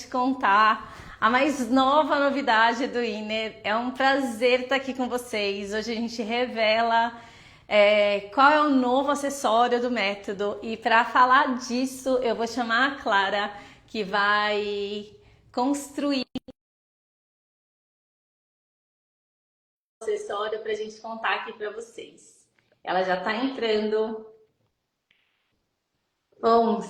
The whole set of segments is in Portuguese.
te contar a mais nova novidade do Inner. É um prazer estar aqui com vocês. Hoje a gente revela qual é o novo acessório do método. E para falar disso, eu vou chamar a Clara, que vai construir o acessório para a gente contar aqui para vocês. Ela já está entrando. Bom,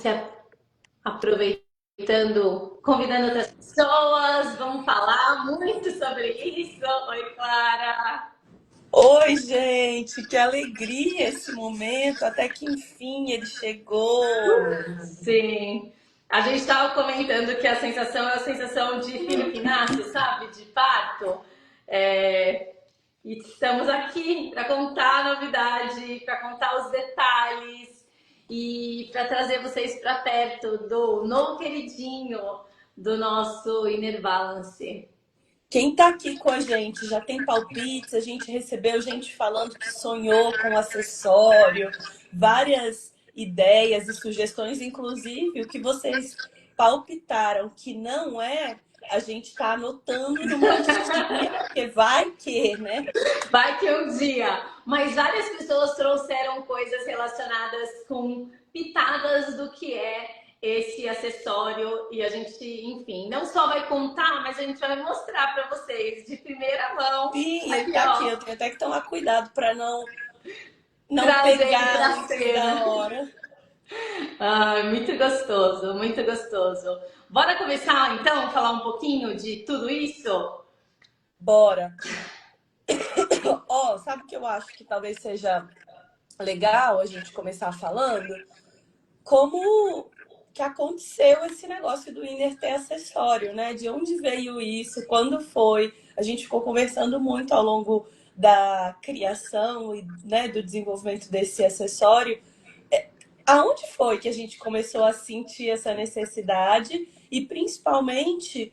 aproveitando, convidando outras pessoas, vamos falar muito sobre isso. Oi, Clara. Oi, gente, que alegria esse momento, até que enfim ele chegou. Sim. A gente estava comentando que a sensação é a sensação de filho que nasce, sabe? De parto. E estamos aqui para contar a novidade, para contar os detalhes e para trazer vocês para perto do novo queridinho do nosso Inner Balance. Quem tá aqui com a gente já tem palpites, a gente recebeu gente falando que sonhou com o acessório, várias ideias e sugestões, inclusive o que vocês palpitaram que não é, a gente tá anotando numa listinha, porque vai que, né? Vai que um dia. Mas várias pessoas trouxeram coisas relacionadas com pitadas do que é esse acessório e a gente, enfim, não só vai contar, mas a gente vai mostrar para vocês de primeira mão. Sim, ele Aqui, tá aqui, ó, eu tenho até que tomar cuidado para não trazer ele pegar para antes da cena. hora. Ai, muito gostoso, muito gostoso. Bora começar então a falar um pouquinho de tudo isso? Bora. Ó, sabe o que eu acho que talvez seja legal a gente começar falando? Como que aconteceu esse negócio do Inner ter acessório, né? De onde veio isso? Quando foi? A gente ficou conversando muito ao longo da criação e, né, do desenvolvimento desse acessório. Aonde foi que a gente começou a sentir essa necessidade? E principalmente,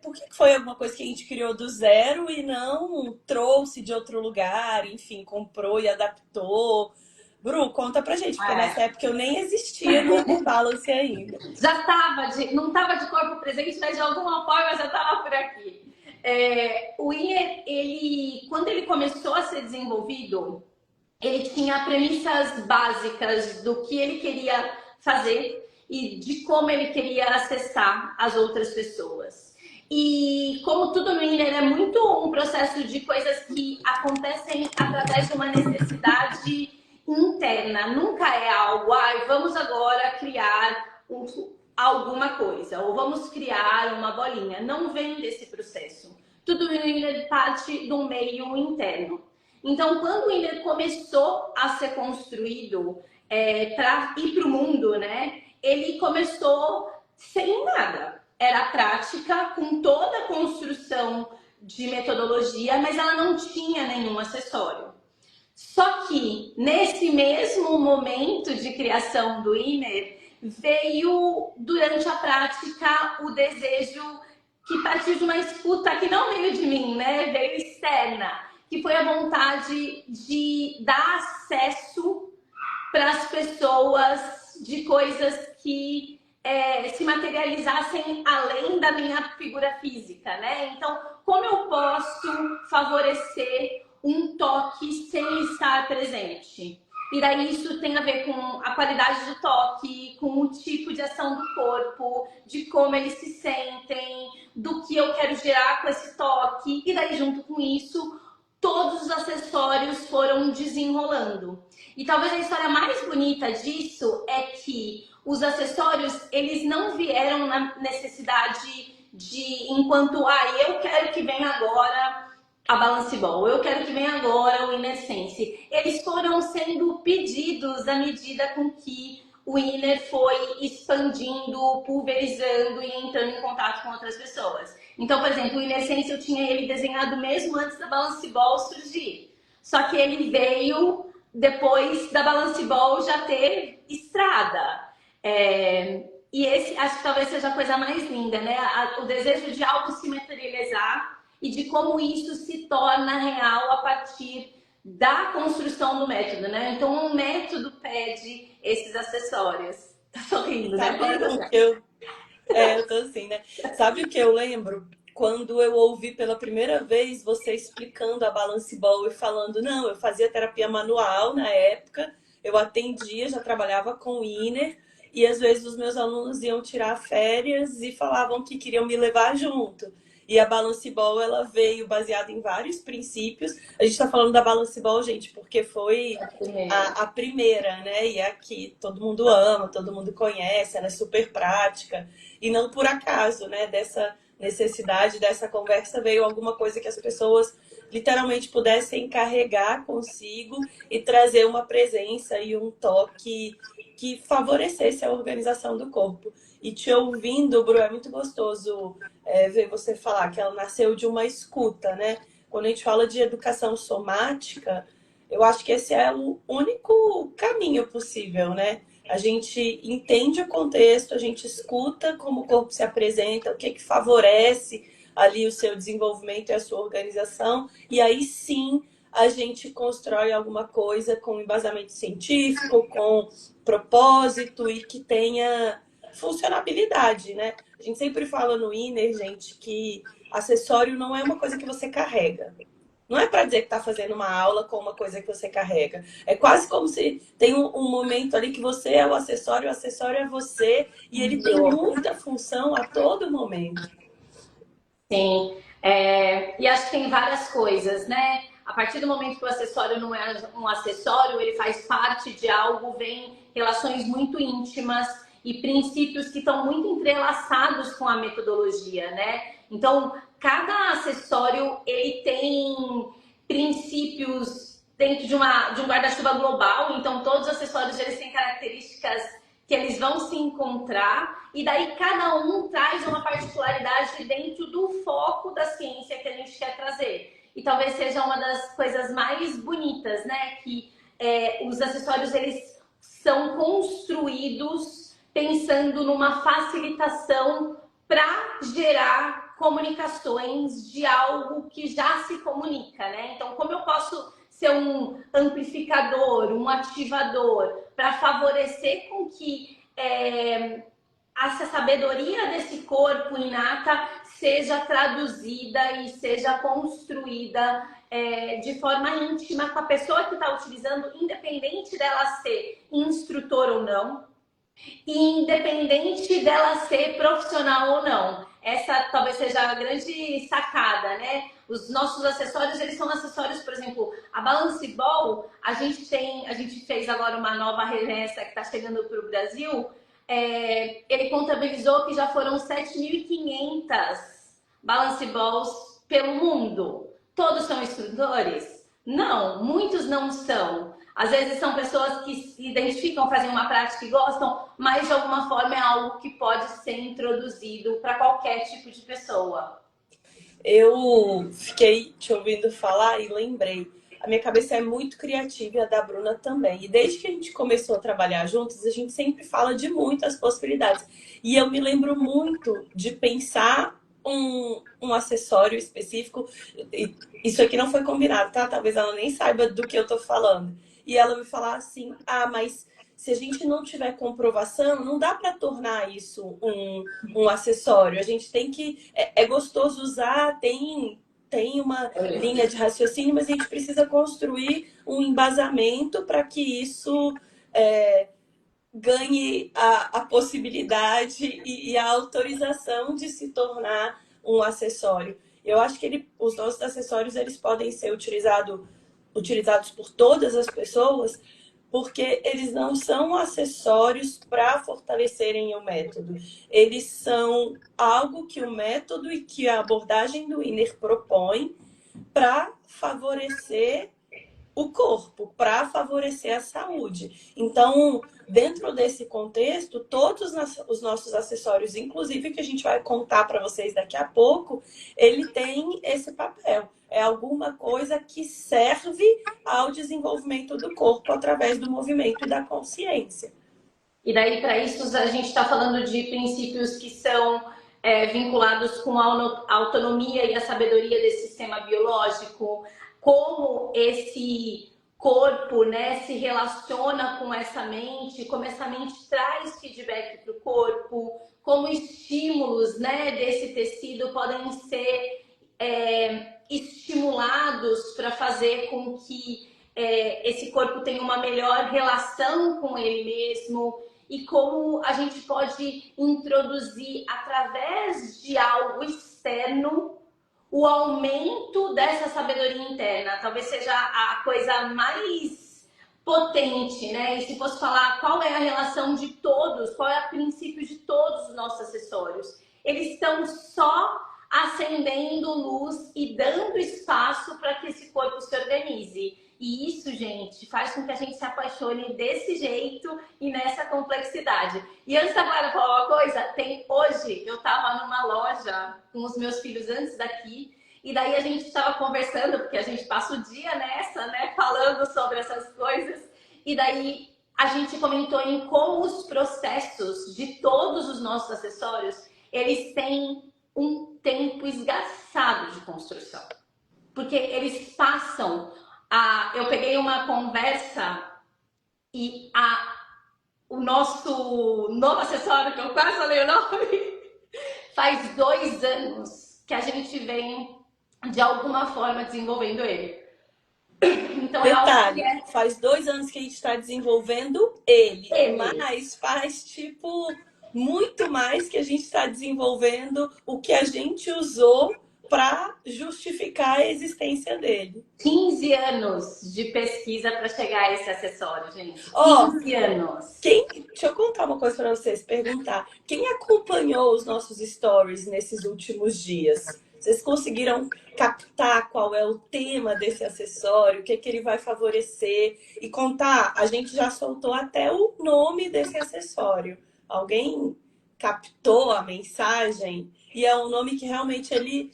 por que foi alguma coisa que a gente criou do zero e não trouxe de outro lugar, enfim, comprou e adaptou? Bru, conta pra gente, porque nessa época eu nem existia no Inner Balance ainda. Já estava, não estava de corpo presente, mas de alguma forma já estava por aqui. O Inner, quando ele começou a ser desenvolvido, ele tinha premissas básicas do que ele queria fazer e de como ele queria acessar as outras pessoas. E como tudo no Inner é muito um processo de coisas que acontecem através de uma necessidade interna. Nunca é algo, vamos agora criar alguma coisa, ou vamos criar uma bolinha. Não vem desse processo. Tudo no Inner parte do meio interno. Então, quando o Inner começou a ser construído para ir para o mundo, né? Ele começou sem nada. Era prática, com toda a construção de metodologia, mas ela não tinha nenhum acessório. Só que, nesse mesmo momento de criação do Inner, veio, durante a prática, o desejo que partiu de uma escuta que não veio de mim, né? Veio externa, que foi a vontade de dar acesso para as pessoas de coisas que se materializassem além da minha figura física, né? Então, como eu posso favorecer um toque sem estar presente? E daí isso tem a ver com a qualidade do toque, com o tipo de ação do corpo, de como eles se sentem, do que eu quero gerar com esse toque. E daí, junto com isso, todos os acessórios foram desenrolando. E talvez a história mais bonita disso é que os acessórios, eles não vieram na necessidade de, enquanto, eu quero que venha agora a Balance Ball, eu quero que venha agora o Inner Sense. Eles foram sendo pedidos à medida com que o Inner foi expandindo, pulverizando e entrando em contato com outras pessoas. Então, por exemplo, o Inner Sense eu tinha ele desenhado mesmo antes da Balance Ball surgir. Só que ele veio depois da Balance Ball já ter estrada. E esse, acho que talvez seja a coisa mais linda, né? O desejo de algo se materializar e de como isso se torna real a partir da construção do método, né? Então, o método pede esses acessórios. Tá sorrindo, Tá né? vendo? Eu tô assim, né? Sabe o que eu lembro? Quando eu ouvi pela primeira vez você explicando a Balance Ball e falando, não, eu fazia terapia manual na época, eu atendia, já trabalhava com Inner, e às vezes os meus alunos iam tirar férias e falavam que queriam me levar junto. E a Balance Ball, ela veio baseada em vários princípios. A gente tá falando da Balance Ball, gente, porque foi a primeira, né? E é a que todo mundo ama, todo mundo conhece, ela é super prática. E não por acaso, né? Dessa necessidade, dessa conversa, veio alguma coisa que as pessoas literalmente pudessem carregar consigo e trazer uma presença e um toque que favorecesse a organização do corpo. E te ouvindo, Bru, é muito gostoso ver você falar que ela nasceu de uma escuta, né? Quando a gente fala de educação somática, eu acho que esse é o único caminho possível, né? A gente entende o contexto, a gente escuta como o corpo se apresenta, o que que favorece ali o seu desenvolvimento e a sua organização, e aí sim a gente constrói alguma coisa com embasamento científico, com propósito e que tenha funcionabilidade, né? A gente sempre fala no Inner, gente, que acessório não é uma coisa que você carrega. Não é para dizer que está fazendo uma aula com uma coisa que você carrega. É quase como se tem um momento ali que você é o acessório é você, e ele tem muita função a todo momento. Sim, e acho que tem várias coisas, né? A partir do momento que o acessório não é um acessório, ele faz parte de algo, vem relações muito íntimas e princípios que estão muito entrelaçados com a metodologia, né? Então, cada acessório, ele tem princípios dentro de um guarda-chuva global, então todos os acessórios, eles têm características que eles vão se encontrar e daí cada um traz uma particularidade dentro do foco da ciência que a gente quer trazer. E talvez seja uma das coisas mais bonitas, né? Que os acessórios, eles são construídos pensando numa facilitação para gerar comunicações de algo que já se comunica, né? Então, como eu posso ser um amplificador, um ativador, para favorecer com que essa sabedoria desse corpo inata seja traduzida e seja construída de forma íntima com a pessoa que está utilizando, independente dela ser instrutor ou não, e independente dela ser profissional ou não. Essa talvez seja a grande sacada, né? Os nossos acessórios, eles são acessórios, por exemplo, a Balance Ball, a gente fez agora uma nova remessa que está chegando para o Brasil. Ele contabilizou que já foram 7.500 Balance Balls pelo mundo. Todos são instrutores? Não, muitos não são. Às vezes são pessoas que se identificam, fazem uma prática e gostam, mas de alguma forma é algo que pode ser introduzido para qualquer tipo de pessoa. Eu fiquei te ouvindo falar e lembrei. A minha cabeça é muito criativa e a da Bruna também. E desde que a gente começou a trabalhar juntos, a gente sempre fala de muitas possibilidades. E eu me lembro muito de pensar um acessório específico. Isso aqui não foi combinado, tá? Talvez ela nem saiba do que eu tô falando. E ela me falar assim: ah, mas se a gente não tiver comprovação, não dá para tornar isso um acessório. A gente tem que. É gostoso usar, tem uma linha de raciocínio, mas a gente precisa construir um embasamento para que isso ganhe a possibilidade e a autorização de se tornar um acessório. Eu acho que os nossos acessórios eles podem ser utilizados por todas as pessoas, porque eles não são acessórios para fortalecerem o método. Eles são algo que o método e que a abordagem do Inner propõe para favorecer o corpo, para favorecer a saúde. Então, dentro desse contexto, todos os nossos acessórios, inclusive que a gente vai contar para vocês daqui a pouco, ele tem esse papel. É alguma coisa que serve ao desenvolvimento do corpo através do movimento e da consciência. E daí, para isso, a gente está falando de princípios que são vinculados com a autonomia e a sabedoria desse sistema biológico, como esse corpo, né, se relaciona com essa mente, como essa mente traz feedback para o corpo, como estímulos, né, desse tecido podem ser estimulados para fazer com que esse corpo tenha uma melhor relação com ele mesmo e como a gente pode introduzir através de algo externo o aumento dessa sabedoria interna. Talvez seja a coisa mais potente, né? E se fosse falar qual é a relação de todos, qual é o princípio de todos os nossos acessórios, eles estão só acendendo luz e dando espaço para que esse corpo se organize. E isso, gente, faz com que a gente se apaixone desse jeito e nessa complexidade. E antes da Clara falar uma coisa, hoje eu estava numa loja com os meus filhos antes daqui, e daí a gente estava conversando, porque a gente passa o dia nessa, né, falando sobre essas coisas, e daí a gente comentou em como os processos de todos os nossos acessórios, eles têm um tempo esgarçado de construção. Porque eles passam eu peguei uma conversa e o nosso novo acessório, que eu quase falei o nome, faz 2 anos que a gente vem, de alguma forma, desenvolvendo ele. Então, detalhe, faz 2 anos que a gente está desenvolvendo ele, mas faz, tipo, muito mais que a gente está desenvolvendo o que a gente usou para justificar a existência dele. 15 anos de pesquisa para chegar a esse acessório, gente. 15 anos. Deixa eu contar uma coisa para vocês, perguntar. Quem acompanhou os nossos stories nesses últimos dias? Vocês conseguiram captar qual é o tema desse acessório, o que ele vai favorecer e contar? A gente já soltou até o nome desse acessório. Alguém captou a mensagem? E é um nome que realmente ele,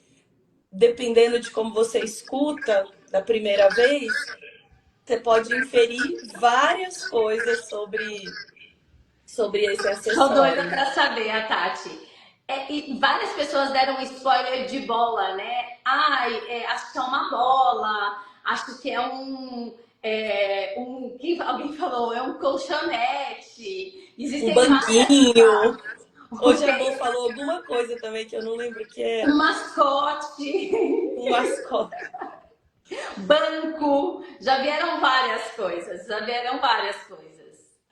dependendo de como você escuta da primeira vez, você pode inferir várias coisas sobre esse acessório. Tô doida pra saber, a Tati. E várias pessoas deram um spoiler de bola, né? Acho que é uma bola, acho que é alguém falou, é um colchonete. Existem um banquinho. Hoje a Bo falou alguma coisa também que eu não lembro o que é. Um mascote. Um mascote. Banco. Já vieram várias coisas.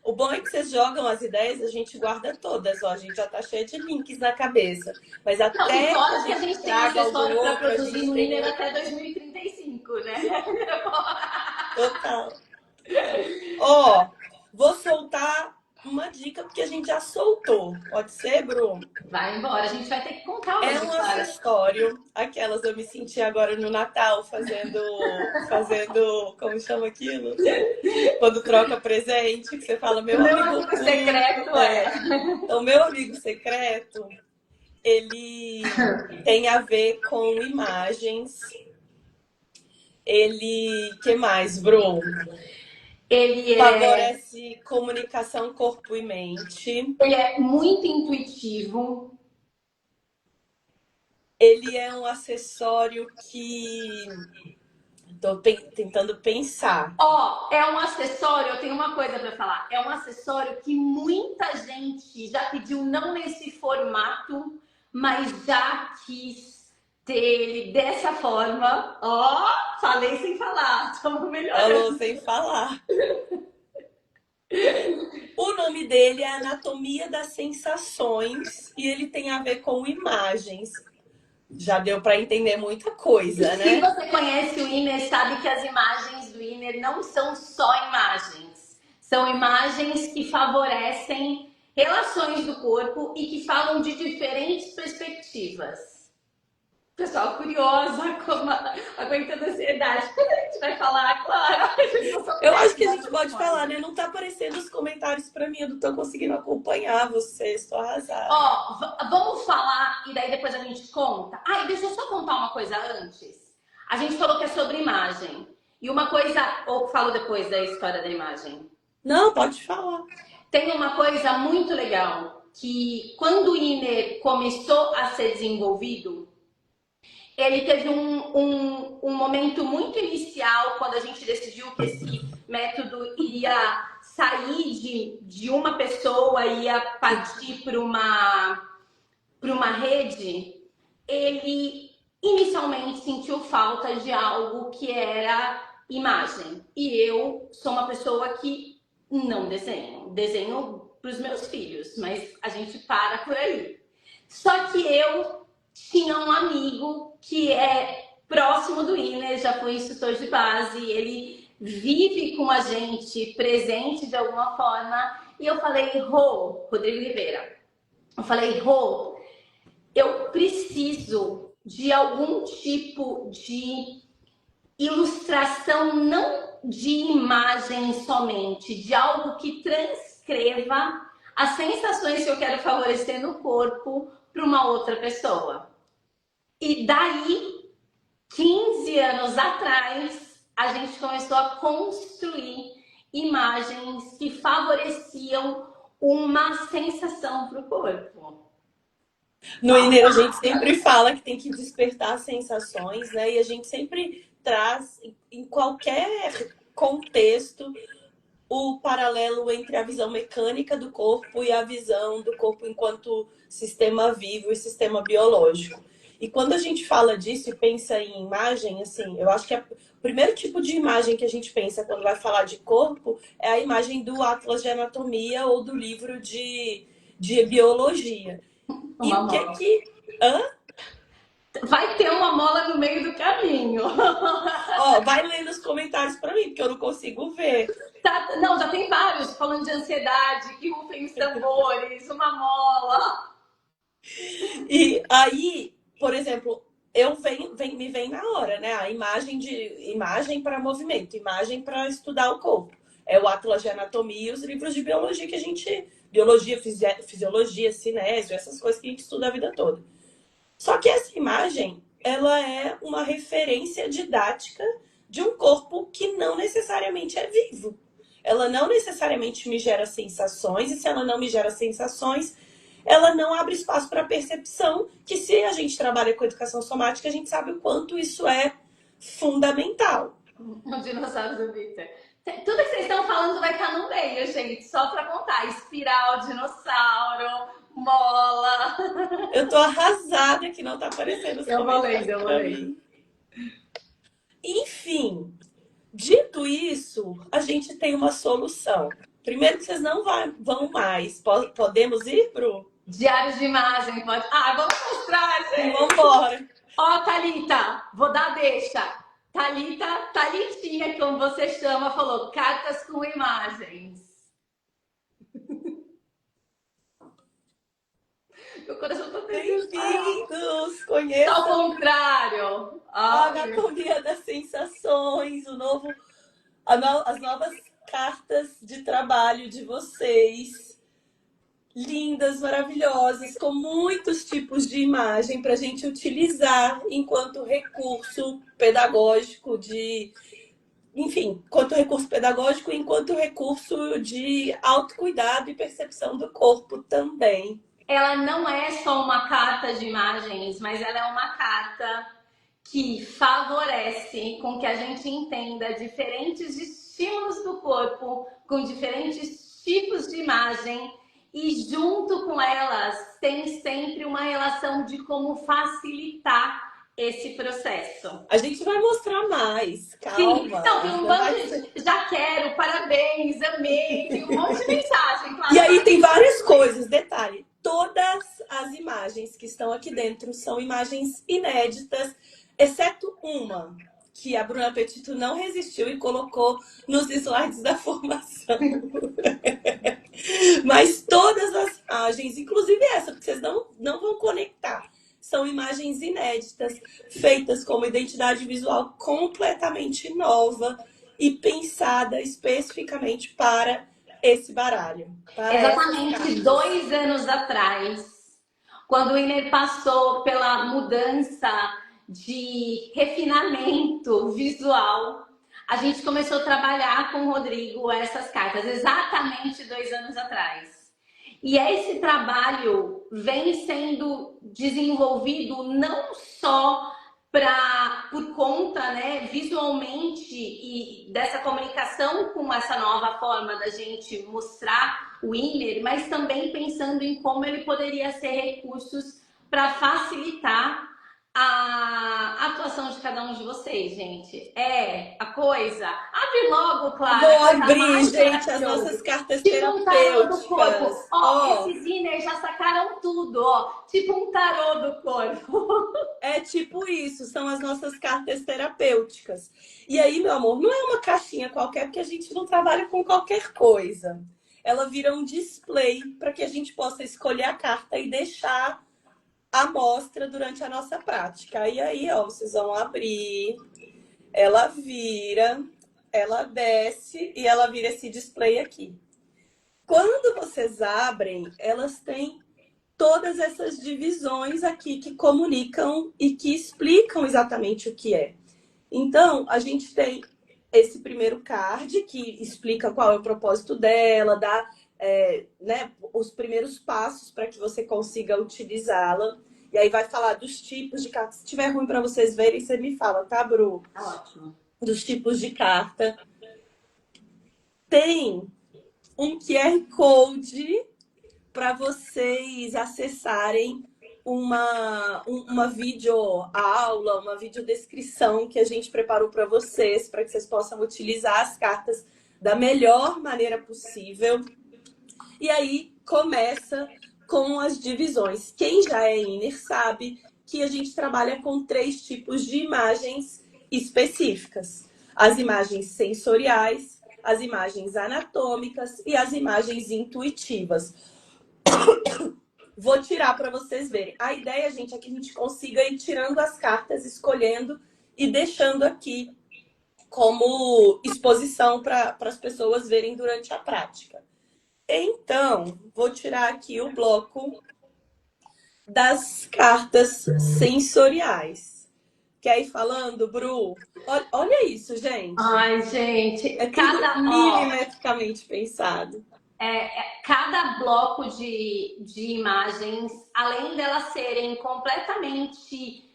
O bom é que vocês jogam as ideias, a gente guarda todas, ó. A gente já tá cheio de links na cabeça. Mas até não, que a gente tem acessório para produzir no Inner até 2035, né? Total. Ó, vou soltar uma dica, porque a gente já soltou. Pode ser, Bruno? Vai embora, a gente vai ter que contar. É um acessório. Aquelas, eu me senti agora no Natal fazendo, como chama aquilo? Quando troca presente, que você fala, meu amigo secreto Então, meu amigo secreto, ele tem a ver com imagens. Que mais, Bruno? Ele favorece comunicação corpo e mente. Ele é muito intuitivo. Ele é um acessório que... Tô tentando pensar. É um acessório, eu tenho uma coisa para falar. É um acessório que muita gente já pediu, não nesse formato, mas já quis ter ele dessa forma. Falei sem falar. Estamos melhorando. Falou sem falar. O nome dele é Anatomia das Sensações e ele tem a ver com imagens. Já deu para entender muita coisa, né? Se você conhece o Inner, sabe que as imagens do Inner não são só imagens. São imagens que favorecem relações do corpo e que falam de diferentes perspectivas. Pessoal, curiosa, aguentando a ansiedade. Quando a gente vai falar, claro. Eu acho que a gente pode falar, né? Não tá aparecendo os comentários pra mim, eu não tô conseguindo acompanhar vocês, tô arrasada. Vamos falar e daí depois a gente conta. Deixa eu só contar uma coisa antes. A gente falou que é sobre imagem. E uma coisa, ou falo depois da história da imagem? Não, pode falar. Tem uma coisa muito legal, que quando o Inner começou a ser desenvolvido, ele teve um momento muito inicial, quando a gente decidiu que esse método iria sair de uma pessoa e ia partir para uma rede, ele inicialmente sentiu falta de algo que era imagem. E eu sou uma pessoa que não desenho. Desenho para os meus filhos, mas a gente para por aí. Só que eu tinha um amigo que é próximo do Iner, já foi instrutor de base, ele vive com a gente, presente de alguma forma. E eu falei, Rodrigo Ribeira, eu falei, eu preciso de algum tipo de ilustração, não de imagem somente, de algo que transcreva as sensações que eu quero favorecer no corpo para uma outra pessoa. E daí, 15 anos atrás, a gente começou a construir imagens que favoreciam uma sensação para o corpo. No Iner, a gente sempre fala que tem que despertar sensações, né? E a gente sempre traz, em qualquer contexto, o paralelo entre a visão mecânica do corpo e a visão do corpo enquanto sistema vivo e sistema biológico. E quando a gente fala disso e pensa em imagem, assim, eu acho que o primeiro tipo de imagem que a gente pensa quando vai falar de corpo é a imagem do Atlas de Anatomia ou do livro de biologia. E o que é que... Hã? Vai ter uma mola no meio do caminho. Ó, vai ler nos comentários para mim, porque eu não consigo ver. Tá, não, já tem vários falando de ansiedade, que rufem os tambores, uma mola. E aí, por exemplo, me vem na hora, né? A imagem para movimento, imagem para estudar o corpo. É o Atlas de Anatomia e os livros de biologia que a gente... Biologia, fisiologia, cinésio, essas coisas que a gente estuda a vida toda. Só que essa imagem, ela é uma referência didática de um corpo que não necessariamente é vivo. Ela não necessariamente me gera sensações, e se ela não me gera sensações, ela não abre espaço para percepção, que se a gente trabalha com educação somática, a gente sabe o quanto isso é fundamental. O dinossauro do Victor. Tudo que vocês estão falando vai estar no meio, gente. Só para contar. Espiral, dinossauro, mola. Eu tô arrasada que não tá aparecendo os comentários. Eu vou lendo. Enfim, dito isso, a gente tem uma solução. Primeiro que vocês não vão mais. Podemos ir pro... Diário de imagem, pode. Ah, vamos mostrar, gente. Vamos embora. Ó, Thalita, vou dar deixa. Thalitinha, como você chama, falou cartas com imagens. Meu coração tá bem-vindos! Conheçam ao contrário. A anatomia das sensações, as novas cartas de trabalho de vocês. Lindas, maravilhosas, com muitos tipos de imagem para a gente utilizar enquanto recurso pedagógico enquanto recurso pedagógico, enquanto recurso de autocuidado e percepção do corpo também. Ela não é só uma carta de imagens, mas ela é uma carta que favorece com que a gente entenda diferentes estímulos do corpo, com diferentes tipos de imagem. E junto com elas tem sempre uma relação de como facilitar esse processo. A gente vai mostrar mais, calma. Sim, então tem um bando de já quero, parabéns, amei, tem um monte de mensagem. Claro. E aí tem várias coisas, detalhe, todas as imagens que estão aqui dentro são imagens inéditas, exceto uma, que a Bruna Petito não resistiu e colocou nos slides da formação. Mas todas as imagens, inclusive essa, porque vocês não vão conectar, são imagens inéditas, feitas com uma identidade visual completamente nova e pensada especificamente para esse baralho. Exatamente 2 anos atrás, quando o Iner passou pela mudança de refinamento visual, a gente começou a trabalhar com o Rodrigo essas cartas, exatamente 2 anos atrás. E esse trabalho vem sendo desenvolvido não só por conta, né, visualmente e dessa comunicação com essa nova forma da gente mostrar o Inner, mas também pensando em como ele poderia ser recursos para facilitar a atuação de cada um de vocês, gente. É a coisa. Abre logo, Clara, Vou a coisa abrir, mais gente, as maravilhosa. nossas cartas Tipo um tarô do corpo. terapêuticas. Ó, Ó, esses Inner já sacaram tudo, ó. Tipo um tarô do corpo. é tipo isso, são as nossas cartas terapêuticas. E aí, meu amor, não é uma caixinha qualquer, porque a gente não trabalha com qualquer coisa. Ela vira um display para que a gente possa escolher a carta e deixar à mostra durante a nossa prática. E aí, ó, vocês vão abrir, ela vira, ela desce e ela vira esse display aqui. Quando vocês abrem, elas têm todas essas divisões aqui que comunicam e que explicam exatamente o que é. Então, a gente tem esse primeiro card que explica qual é o propósito dela, dá né, os primeiros passos para que você consiga utilizá-la. E aí vai falar dos tipos de carta. Se tiver ruim para vocês verem, você me fala, tá, Bru? Tá ótimo. Dos tipos de carta. Tem um QR Code para vocês acessarem uma videoaula, uma videodescrição que a gente preparou para que vocês possam utilizar as cartas da melhor maneira possível. E aí começa com as divisões. Quem já é Inner sabe que a gente trabalha com 3 tipos de imagens específicas. As imagens sensoriais, as imagens anatômicas e as imagens intuitivas. Vou tirar para vocês verem. A ideia, gente, é que a gente consiga ir tirando as cartas, escolhendo e deixando aqui como exposição para as pessoas verem durante a prática. Então, vou tirar aqui o bloco das cartas sensoriais. Quer ir falando, Bru? Olha isso, gente. Ai, gente, É tudo milimetricamente pensado. cada bloco de imagens, além delas serem completamente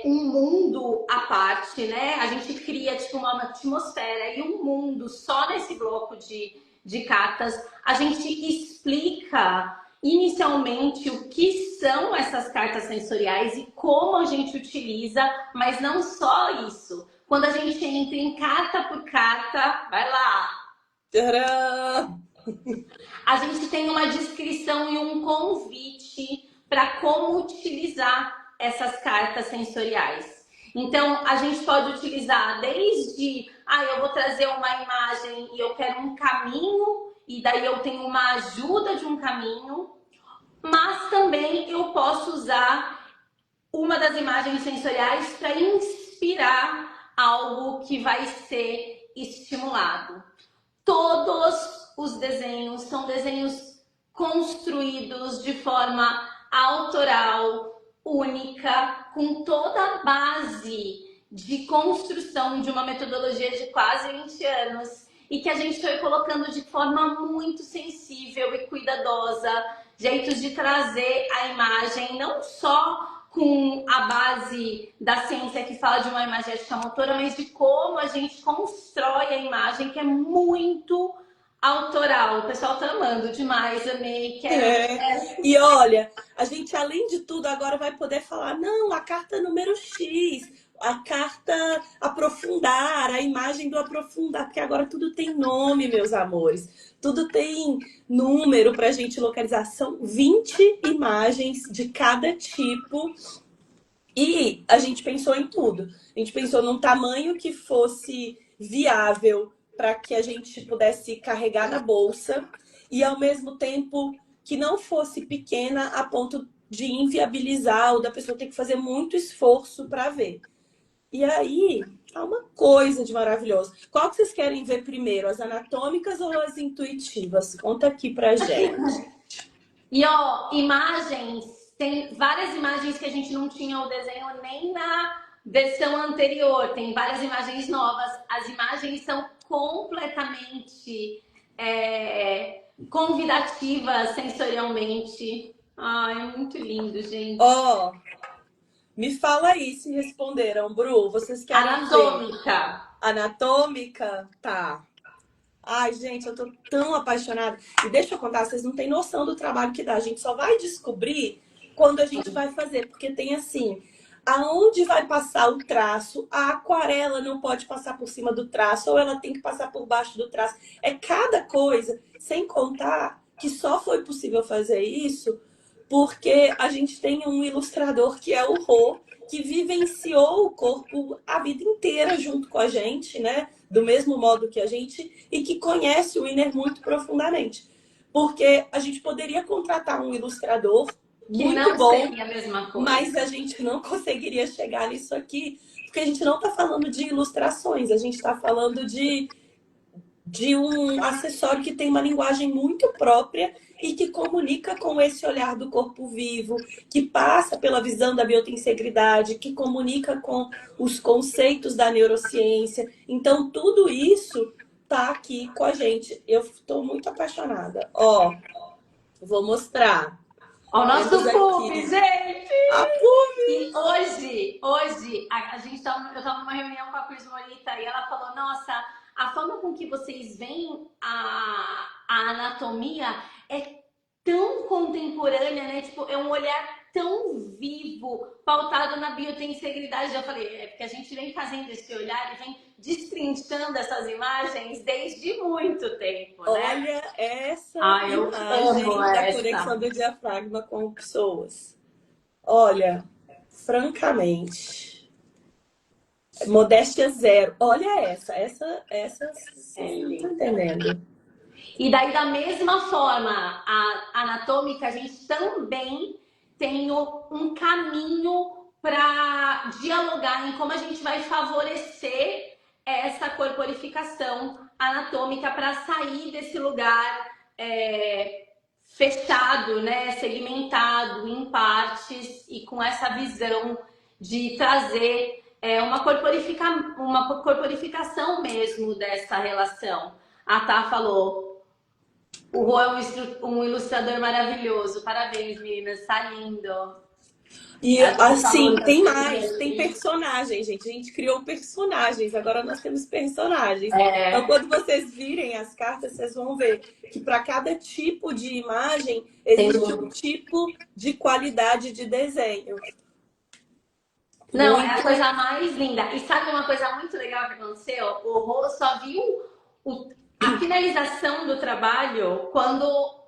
um mundo à parte, né? A gente cria tipo uma atmosfera e um mundo só nesse bloco de cartas. A gente explica inicialmente o que são essas cartas sensoriais e como a gente utiliza, mas não só isso. Quando a gente entra em carta por carta, vai lá. Tcharam! A gente tem uma descrição e um convite para como utilizar essas cartas sensoriais. Então, a gente pode utilizar desde, eu vou trazer uma imagem e eu quero um caminho, e daí eu tenho uma ajuda de um caminho, mas também eu posso usar uma das imagens sensoriais para inspirar algo que vai ser estimulado. Todos os desenhos são desenhos construídos de forma autoral, única, com toda a base de construção de uma metodologia de quase 20 anos e que a gente foi colocando de forma muito sensível e cuidadosa, jeitos de trazer a imagem não só com a base da ciência que fala de uma imagética motora, mas de como a gente constrói a imagem, que é muito autoral. O pessoal tá amando demais, amei. E olha, a gente, além de tudo, agora vai poder falar, não, a carta número X, a carta aprofundar, a imagem do aprofundar, porque agora tudo tem nome, meus amores. Tudo tem número para a gente localizar. São 20 imagens de cada tipo. E a gente pensou em tudo. A gente pensou num tamanho que fosse viável para que a gente pudesse carregar na bolsa e, ao mesmo tempo, que não fosse pequena a ponto de inviabilizar ou da pessoa ter que fazer muito esforço para ver. E aí, há uma coisa de maravilhoso. Qual que vocês querem ver primeiro, as anatômicas ou as intuitivas? Conta aqui pra gente. E ó, imagens, tem várias imagens que a gente não tinha o desenho nem na versão anterior, tem várias imagens novas. As imagens são completamente convidativas sensorialmente. Ai, muito lindo, gente. Ó, Me fala aí se responderam, Bru. Vocês querem ver? Anatômica. Anatômica? Tá. Ai, gente, eu tô tão apaixonada. E deixa eu contar, vocês não têm noção do trabalho que dá. A gente só vai descobrir quando a gente vai fazer. Porque tem assim, aonde vai passar o traço, a aquarela não pode passar por cima do traço, ou ela tem que passar por baixo do traço. É cada coisa, sem contar que só foi possível fazer isso porque a gente tem um ilustrador que é o Rô, que vivenciou o corpo a vida inteira junto com a gente, né? Do mesmo modo que a gente, e que conhece o Inner muito profundamente. Porque a gente poderia contratar um ilustrador Que muito não bom, seria a mesma coisa. mas a gente não conseguiria chegar nisso aqui, porque a gente não está falando de ilustrações, a gente está falando de um acessório que tem uma linguagem muito própria e que comunica com esse olhar do corpo vivo, que passa pela visão da biotenseguridade, que comunica com os conceitos da neurociência. Então, tudo isso tá aqui com a gente. Eu estou muito apaixonada. Ó, vou mostrar. Ó, o nosso Temos pub, aqui gente! a PUB. E hoje a gente eu tava numa reunião com a Cris Morita e ela falou, nossa, a forma com que vocês veem a anatomia é tão contemporânea, né? Tipo, é um olhar tão vivo, pautado na biotenseguridade. Eu falei, é porque a gente vem fazendo esse olhar e vem destrinchando essas imagens desde muito tempo, né? Olha essa Eu imagem amo da essa. conexão do diafragma com pessoas. Olha, francamente, modéstia zero. Olha essa vocês não estão entendendo. E daí, da mesma forma, a anatômica, a gente também tem um caminho para dialogar em como a gente vai favorecer essa corporificação anatômica para sair desse lugar fechado, né, segmentado em partes e com essa visão de trazer uma corporificação mesmo dessa relação. A Tá falou, o Rô é um ilustrador maravilhoso. Parabéns, meninas, tá lindo. E assim, tem mais, tem personagens, gente. A gente criou personagens, agora nós temos personagens. Então, quando vocês virem as cartas, vocês vão ver que para cada tipo de imagem existe um tipo de qualidade de desenho. Não, é a coisa mais linda. E sabe uma coisa muito legal que aconteceu? O Rô só viu a finalização do trabalho quando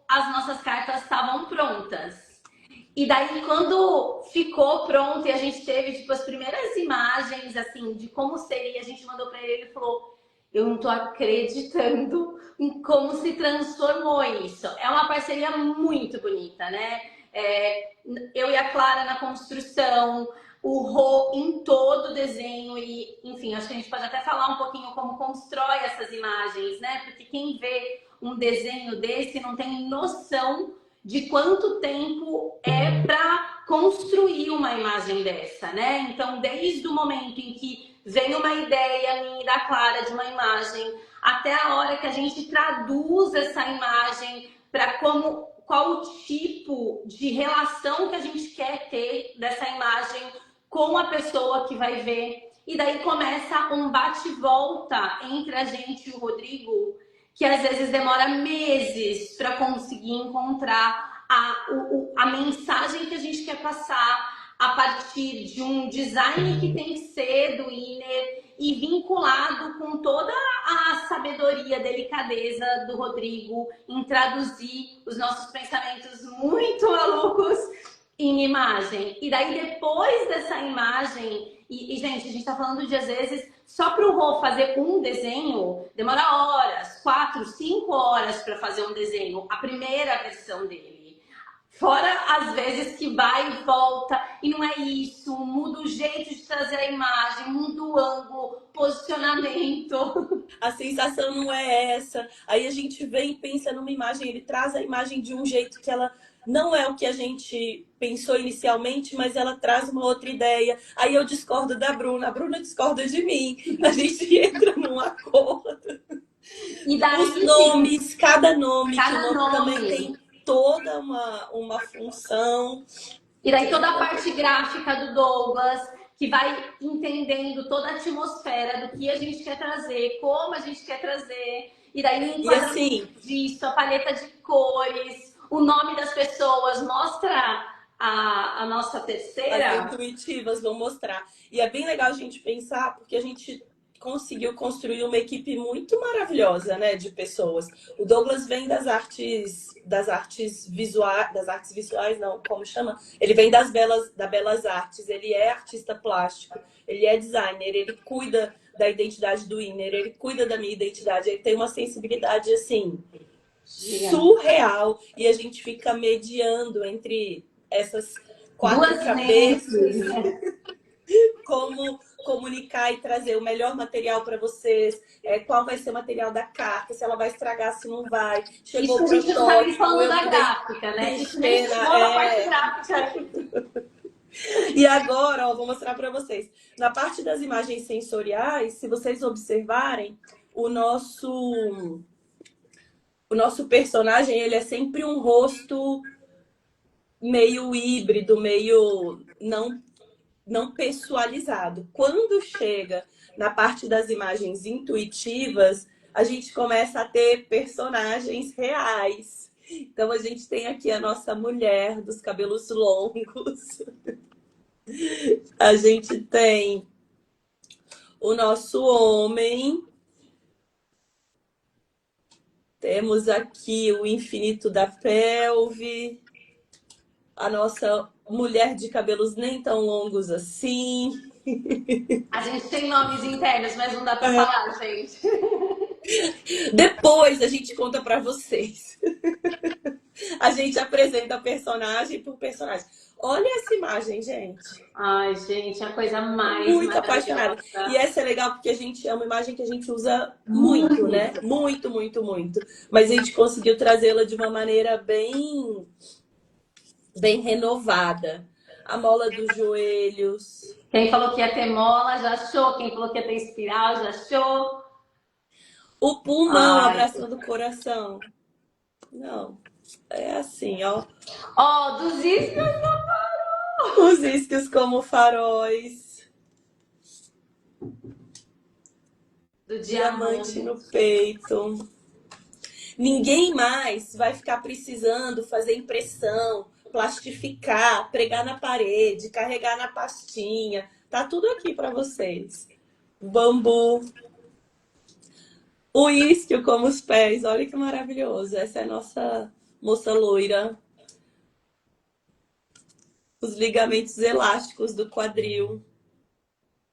as nossas cartas estavam prontas. E daí, quando ficou pronto e a gente teve, tipo, as primeiras imagens, assim, de como seria, a gente mandou para ele, ele falou, eu não tô acreditando em como se transformou isso. É uma parceria muito bonita, né? Eu e a Clara na construção, o Rô em todo o desenho e, enfim, acho que a gente pode até falar um pouquinho como constrói essas imagens, né? Porque quem vê um desenho desse não tem noção de quanto tempo é para construir uma imagem dessa, né? Então, desde o momento em que vem uma ideia minha e da Clara de uma imagem, até a hora que a gente traduz essa imagem para qual o tipo de relação que a gente quer ter dessa imagem com a pessoa que vai ver. E daí começa um bate-volta entre a gente e o Rodrigo, que às vezes demora meses para conseguir encontrar a mensagem que a gente quer passar a partir de um design que tem que ser do Inner e vinculado com toda a sabedoria, delicadeza do Rodrigo em traduzir os nossos pensamentos muito malucos em imagem. E daí, depois dessa imagem, gente, a gente tá falando de, às vezes, só para o Rô fazer um desenho, demora horas, 4, 5 horas para fazer um desenho, a primeira versão dele. Fora, às vezes, que vai e volta, e não é isso, muda o jeito de trazer a imagem, muda o ângulo, posicionamento. A sensação não é essa. Aí a gente vem e pensa numa imagem, ele traz a imagem de um jeito que ela não é o que a gente pensou inicialmente, mas ela traz uma outra ideia. Aí eu discordo da Bruna, a Bruna discorda de mim. A gente entra num acordo. E daí, os nomes, cada nome, cada que o nome também nome tem toda uma função. E daí toda a parte gráfica do Douglas, que vai entendendo toda a atmosfera do que a gente quer trazer, como a gente quer trazer. E daí o E enquadramento assim, disso, a paleta de cores, o nome das pessoas, mostra a nossa as terceira. intuitivas vão mostrar. E é bem legal a gente pensar, porque a gente conseguiu construir uma equipe muito maravilhosa, né, de pessoas. O Douglas vem das artes visuais, não, como chama? Ele vem das belas artes, ele é artista plástico, ele é designer, ele cuida da identidade do Inner, ele cuida da minha identidade, ele tem uma sensibilidade assim Gigante. surreal e a gente fica mediando entre essas quatro Duas cabeças mentes. como comunicar e trazer o melhor material para vocês, qual vai ser o material da carta, se ela vai estragar, se não vai. Isso Chegou que o a gente não tá nem protótipo, falando eu da mandei gráfica, né? Que isso nem mexer chegou na parte gráfica. E agora, ó, vou mostrar para vocês. Na parte das imagens sensoriais, se vocês observarem, o nosso o nosso personagem, ele é sempre um rosto meio híbrido, meio não pessoalizado. Quando chega na parte das imagens intuitivas, a gente começa a ter personagens reais. Então a gente tem aqui a nossa mulher dos cabelos longos. A gente tem o nosso homem. Temos aqui o infinito da pelve. A nossa mulher de cabelos nem tão longos assim. A gente tem nomes internos, mas não dá pra falar, gente. Depois a gente conta para vocês. A gente apresenta personagem por personagem. Olha essa imagem, gente. Ai, gente, a coisa mais Muito apaixonada. E maravilhosa. essa é legal porque a gente é uma imagem que a gente usa muito, né? Muito. Muito, muito, muito. Mas a gente conseguiu trazê-la de uma maneira bem renovada. A mola dos joelhos. Quem falou que ia ter mola já achou. Quem falou que ia ter espiral já achou. O pulmão Ai. abraçando o coração. Não. É assim, ó. Ó, dos iscos Os isquios como faróis. do Diamante diamante. no peito. Ninguém mais vai ficar precisando fazer impressão, plastificar, pregar na parede, carregar na pastinha. Tá tudo aqui para vocês. Bambu. O isquio como os pés. Olha que maravilhoso. Essa é a nossa moça loira. Os ligamentos elásticos do quadril.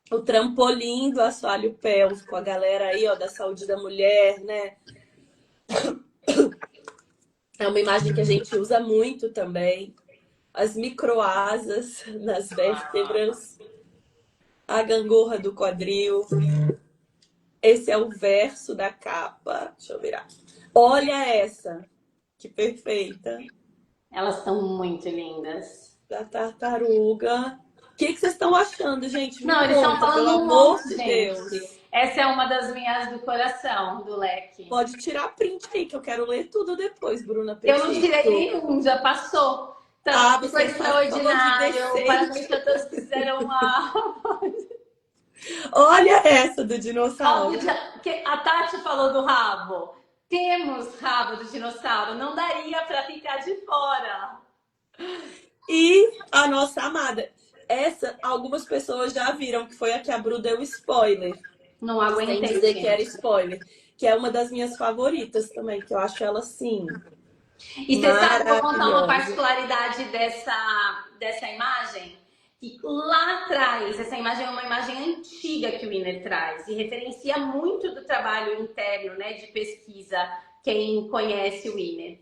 O trampolim do assoalho pélvico. A galera aí, ó, da saúde da mulher, né? É uma imagem que a gente usa muito também. As microasas nas vértebras, a gangorra do quadril. Esse é o verso da capa. Deixa eu virar. Olha essa, que perfeita. Elas estão muito lindas. Da tartaruga. O que vocês estão achando, gente? Me Não, eles estão conta, pelo falando um amor monte, de gente. Deus. Essa é uma das minhas do coração, do leque. Pode tirar print aí, que eu quero ler tudo depois, Bruna Eu não tirei Petito. nenhum, já passou. Ah, Tanto foi você falou de extraordinário. Parabéns decente. a todos que fizeram uma. Olha essa do dinossauro. A Tati falou do rabo. Temos rabo do dinossauro. Não daria para ficar de fora. E a nossa amada. Essa, algumas pessoas já viram, que foi a que a Bru deu spoiler. Não Sem aguentei, dizer que era gente. spoiler. Que é uma das minhas favoritas também, que eu acho ela, assim, E você sabe, vou contar uma maravilhosa. particularidade dessa imagem. Que lá atrás, essa imagem é uma imagem antiga que o Winner traz e referencia muito do trabalho interno, né, de pesquisa, quem conhece o Winner.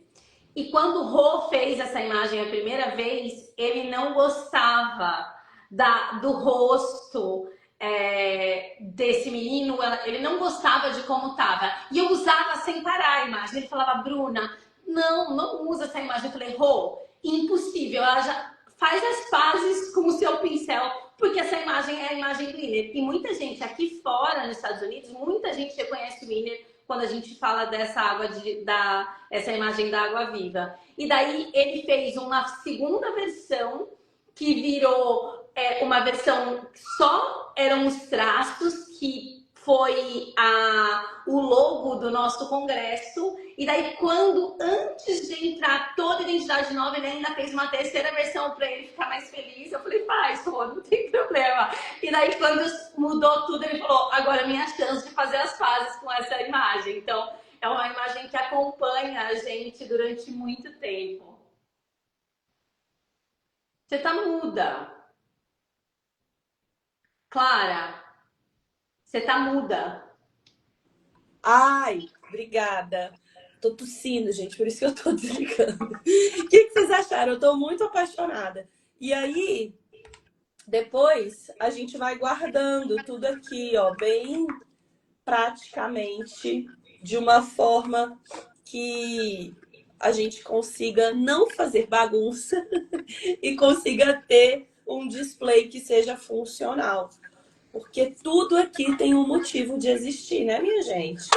E quando o Rô fez essa imagem a primeira vez, ele não gostava do rosto desse menino, ele não gostava de como estava. E eu usava sem parar a imagem. Ele falava, Bruna, não usa essa imagem. Eu falei, Rô, impossível, ela já faz as pazes com o seu pincel, porque essa imagem é a imagem do Winner. E muita gente aqui fora, nos Estados Unidos, muita gente reconhece o Winner quando a gente fala dessa água, essa imagem da água viva. E daí ele fez uma segunda versão que virou uma versão só eram os traços, que foi o logo do nosso congresso. E daí, antes de entrar toda a identidade nova, ele ainda fez uma terceira versão para ele ficar mais feliz. Eu falei, faz, Rô, não tem problema. E daí, quando mudou tudo, ele falou, agora é minha chance de fazer as pazes com essa imagem. Então, é uma imagem que acompanha a gente durante muito tempo. Você tá muda. Clara, você tá muda. Ai, obrigada. Tô tossindo, gente, por isso que eu tô desligando. O que vocês acharam? Eu tô muito apaixonada. E aí, depois, a gente vai guardando tudo aqui, ó, bem praticamente, de uma forma que a gente consiga não fazer bagunça e consiga ter um display que seja funcional. Porque tudo aqui tem um motivo de existir, né, minha gente?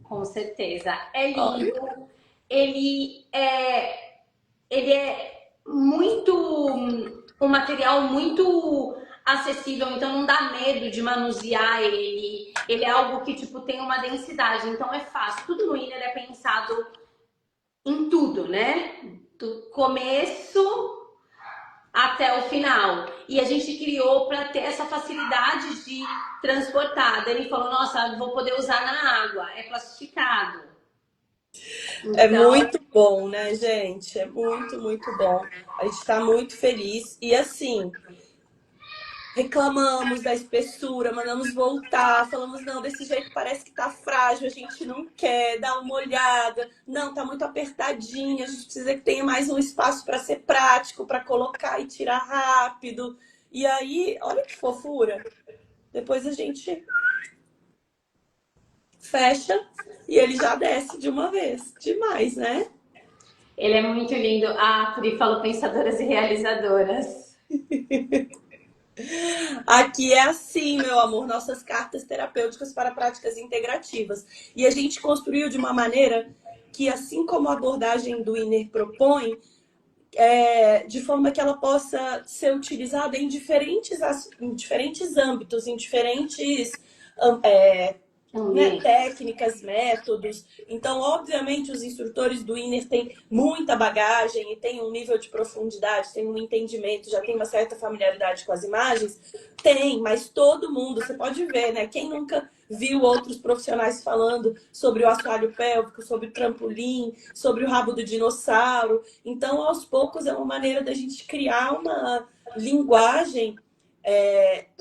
Com certeza. É Olha. lindo. Ele é, ele é muito, um material muito acessível, então não dá medo de manusear ele. Ele é algo que, tipo, tem uma densidade, então é fácil. Tudo no Inner é pensado em tudo, né? Do começo até o final. E a gente criou para ter essa facilidade de transportar. Daí ele falou, nossa, vou poder usar na água, é plastificado. É Então, muito bom, né, gente? É muito, muito bom. A gente está muito feliz. E assim, reclamamos da espessura, mandamos voltar, falamos, não, desse jeito parece que tá frágil, a gente não quer, dá uma olhada. Não, tá muito apertadinha, a gente precisa que tenha mais um espaço para ser prático, para colocar e tirar rápido. E aí, olha que fofura. Depois a gente fecha e ele já desce de uma vez. Demais, né? ele é muito lindo. A Pri falou pensadoras e realizadoras. Aqui é assim, meu amor, nossas cartas terapêuticas para práticas integrativas. E a gente construiu de uma maneira que, assim como a abordagem do Inner propõe, de forma que ela possa ser utilizada em diferentes âmbitos, em diferentes né, técnicas, métodos. Então, obviamente, os instrutores do Inner têm muita bagagem e têm um nível de profundidade, têm um entendimento, já tem uma certa familiaridade com as imagens. Tem, mas todo mundo, você pode ver, né? Quem nunca viu outros profissionais falando sobre o assoalho pélvico, sobre o trampolim, sobre o rabo do dinossauro. Então, aos poucos, é uma maneira da gente criar uma linguagem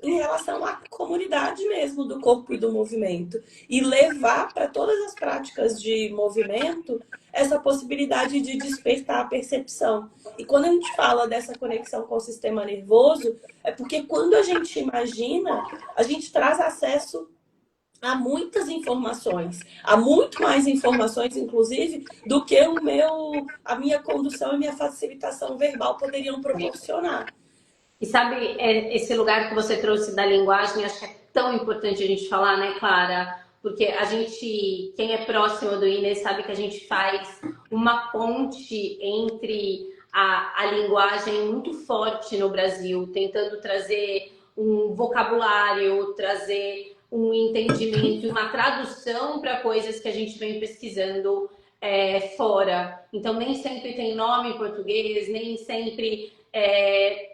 em relação à comunidade mesmo do corpo e do movimento. E levar para todas as práticas de movimento essa possibilidade de despertar a percepção. E quando a gente fala dessa conexão com o sistema nervoso, é porque quando a gente imagina, a gente traz acesso a muitas informações, a muito mais informações, inclusive, do que a minha condução e minha facilitação verbal poderiam proporcionar. E sabe, esse lugar que você trouxe da linguagem, acho que é tão importante a gente falar, né, Clara? Porque a gente, quem é próximo do Inês, sabe que a gente faz uma ponte entre a linguagem muito forte no Brasil, tentando trazer um vocabulário, trazer um entendimento, uma tradução para coisas que a gente vem pesquisando fora. Então, nem sempre tem nome em português, nem sempre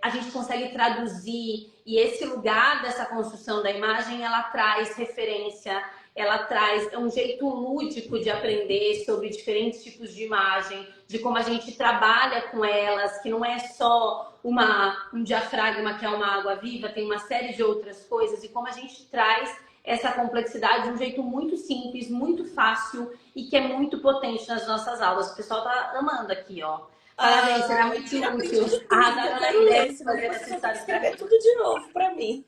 a gente consegue traduzir, e esse lugar dessa construção da imagem, ela traz referência, ela traz um jeito lúdico de aprender sobre diferentes tipos de imagem, de como a gente trabalha com elas, que não é só um diafragma que é uma água viva, tem uma série de outras coisas, e como a gente traz essa complexidade de um jeito muito simples, muito fácil e que é muito potente nas nossas aulas. O pessoal tá amando aqui, ó. Parabéns, será muito útil. Arrasaram na ideia de fazer essa história. Escrever tudo de novo para mim.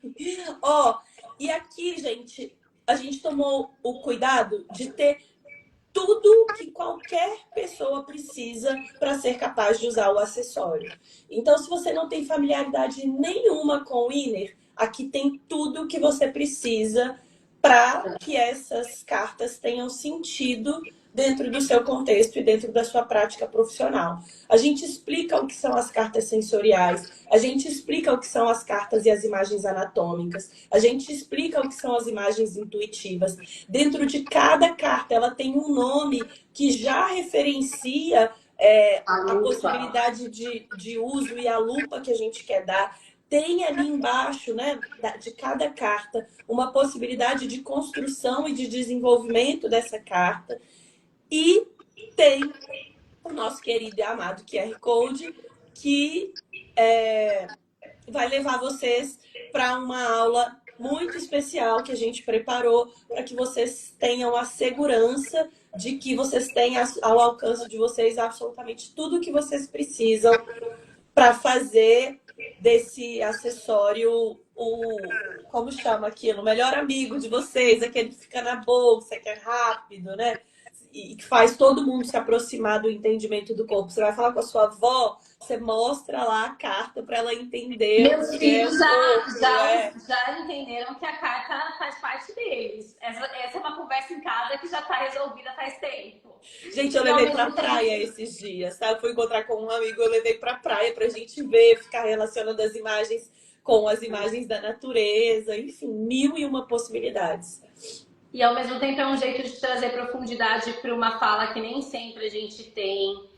Ó, e aqui, gente, a gente tomou o cuidado de ter tudo que qualquer pessoa precisa para ser capaz de usar o acessório. Então, se você não tem familiaridade nenhuma com o Inner, aqui tem tudo que você precisa para que essas cartas tenham sentido dentro do seu contexto e dentro da sua prática profissional. A gente explica o que são as cartas sensoriais, a gente explica o que são as cartas e as imagens anatômicas, a gente explica o que são as imagens intuitivas. Dentro de cada carta, ela tem um nome que já referencia a possibilidade de uso e a lupa que a gente quer dar. Tem ali embaixo, né, de cada carta, uma possibilidade de construção e de desenvolvimento dessa carta. E tem o nosso querido e amado QR Code, que vai levar vocês para uma aula muito especial que a gente preparou para que vocês tenham a segurança de que vocês têm ao alcance de vocês absolutamente tudo o que vocês precisam para fazer desse acessório como chama aquilo? O melhor amigo de vocês, aquele que fica na bolsa, que é rápido, né? E que faz todo mundo se aproximar do entendimento do corpo. Você vai falar com a sua avó, você mostra lá a carta para ela entender. Meus filhos já entenderam que a carta faz parte deles. Essa é uma conversa em casa que já está resolvida faz tempo. Gente, eu levei pra praia esses dias, tá? Eu fui encontrar com um amigo, eu levei pra praia pra gente ver, ficar relacionando as imagens com as imagens da natureza, enfim, 1001 possibilidades. E ao mesmo tempo é um jeito de trazer profundidade para uma fala que nem sempre a gente tem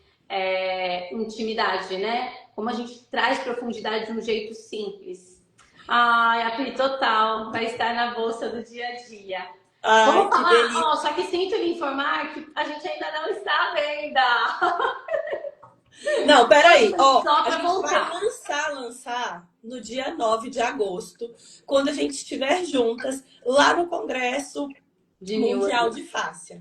intimidade, né? Como a gente traz profundidade de um jeito simples. Ai, a Pri total vai estar na bolsa do dia a dia. Ai, vamos falar, só que sinto lhe informar que a gente ainda não está à venda. Não, peraí, a gente vai lançar no dia 9 de agosto, quando a gente estiver juntas lá no Congresso Mundial de Fáscia.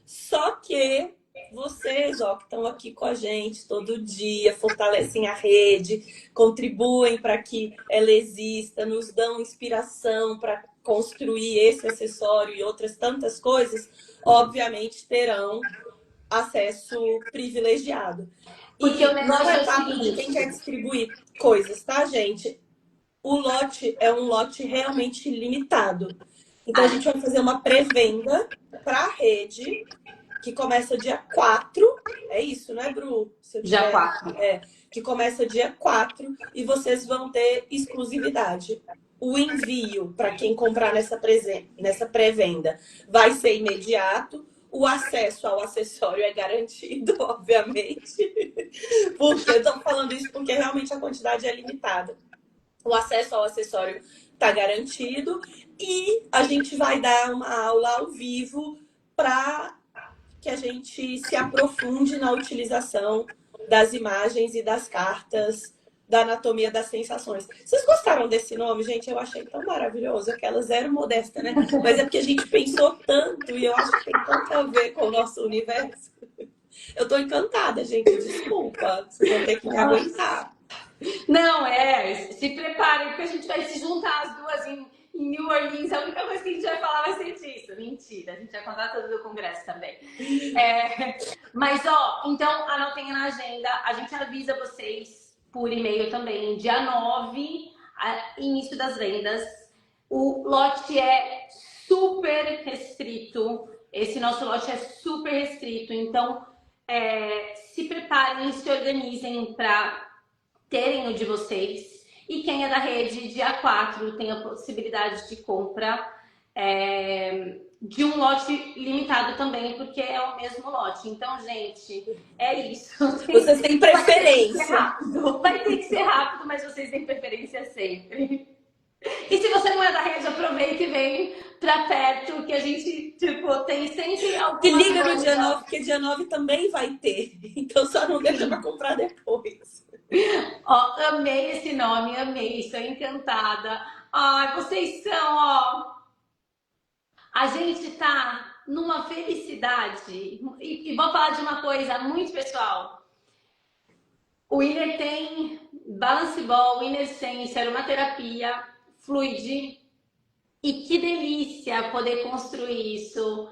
Só que vocês, que estão aqui com a gente todo dia, fortalecem a rede, contribuem para que ela exista, nos dão inspiração para construir esse acessório e outras tantas coisas, obviamente terão acesso privilegiado. Porque e não é papo de quem quer distribuir coisas, tá, gente? O lote é um lote realmente limitado. Então, a gente vai fazer uma pré-venda para a rede, que começa dia 4. É isso, né, Bru? Dia 4. Que começa dia 4 e vocês vão ter exclusividade. O envio, para quem comprar nessa pré-venda, vai ser imediato. O acesso ao acessório é garantido, obviamente. Porque eu estou falando isso porque realmente a quantidade é limitada. O acesso ao acessório está garantido e a gente vai dar uma aula ao vivo para que a gente se aprofunde na utilização das imagens e das cartas da anatomia das sensações. Vocês gostaram desse nome, gente? Eu achei tão maravilhoso. Aquela zero modesta, né? Mas é porque a gente pensou tanto e eu acho que tem tanto a ver com o nosso universo. Eu tô encantada, gente. Desculpa. Vocês vão ter que me aguentar. Não, se preparem, porque a gente vai se juntar as duas em New Orleans. A única coisa que a gente vai falar vai ser disso. Mentira, a gente vai contar tudo do congresso também. Mas, então, anotem na agenda. A gente avisa vocês por e-mail também. Dia 9, início das vendas. O lote é super restrito. Esse nosso lote é super restrito. Então, se preparem, se organizem para terem o de vocês. E quem é da rede, dia 4, tem a possibilidade de compra de um lote limitado também, porque é o mesmo lote. Então, gente, é isso. Vocês têm preferência. Vai ter que ser rápido, mas vocês têm preferência sempre. E se você não é da rede, aproveita e vem pra perto, que a gente, tem sempre alguma coisa. E liga no dia 9, porque dia 9 também vai ter. Então, só não deixa pra comprar depois. Amei esse nome, amei, estou encantada. Ai, vocês são, a gente tá numa felicidade. E vou falar de uma coisa muito pessoal. O Inner tem Balance Ball, Inner Sense, aromaterapia, Fluid. E que delícia poder construir isso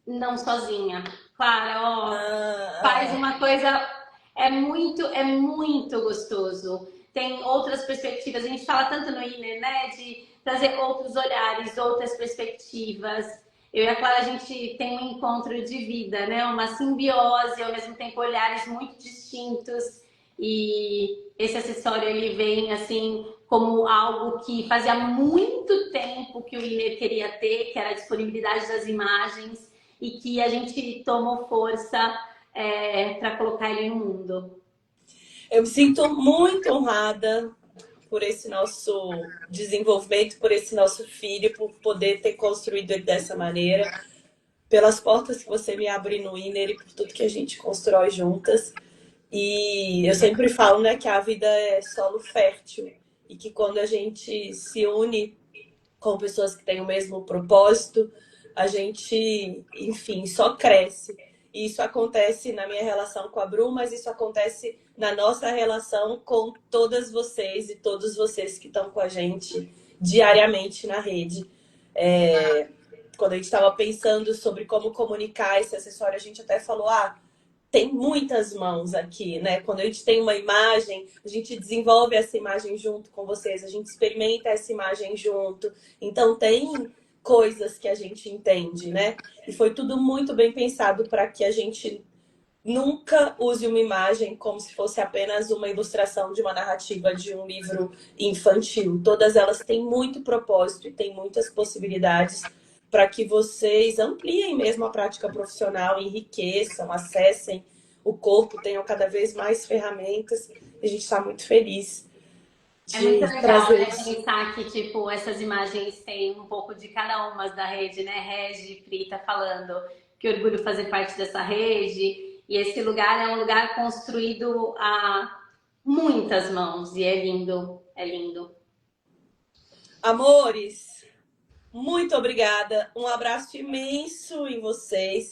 não sozinha. Clara, faz uma coisa... É muito gostoso. tem outras perspectivas. A gente fala tanto no Inner, né? De trazer outros olhares, outras perspectivas. Eu e a Clara, a gente tem um encontro de vida, né? Uma simbiose, ao mesmo tempo olhares muito distintos. E esse acessório, ele vem, assim, como algo que fazia muito tempo que o Inner queria ter, que era a disponibilidade das imagens, e que a gente tomou força para colocar ele no mundo. Eu me sinto muito honrada por esse nosso desenvolvimento, por esse nosso filho, por poder ter construído ele dessa maneira, pelas portas que você me abre no Inner e por tudo que a gente constrói juntas. E eu sempre falo, né, que a vida é solo fértil e que quando a gente se une com pessoas que têm o mesmo propósito, a gente, enfim, só cresce. E isso acontece na minha relação com a Bru, mas isso acontece na nossa relação com todas vocês e todos vocês que estão com a gente diariamente na rede. Quando a gente estava pensando sobre como comunicar esse acessório, a gente até falou, tem muitas mãos aqui, né? Quando a gente tem uma imagem, a gente desenvolve essa imagem junto com vocês, a gente experimenta essa imagem junto. Então, tem coisas que a gente entende, né? E foi tudo muito bem pensado para que a gente nunca use uma imagem como se fosse apenas uma ilustração de uma narrativa de um livro infantil. Todas elas têm muito propósito e têm muitas possibilidades para que vocês ampliem mesmo a prática profissional, enriqueçam, acessem o corpo, tenham cada vez mais ferramentas. A gente está muito feliz É muito de legal, trazer né, isso. pensar que, tipo, essas imagens têm um pouco de cada uma da rede, né? Regi, Pri tá falando que orgulho fazer parte dessa rede. E esse lugar é um lugar construído a muitas mãos. E é lindo, é lindo. Amores, muito obrigada. Um abraço imenso em vocês.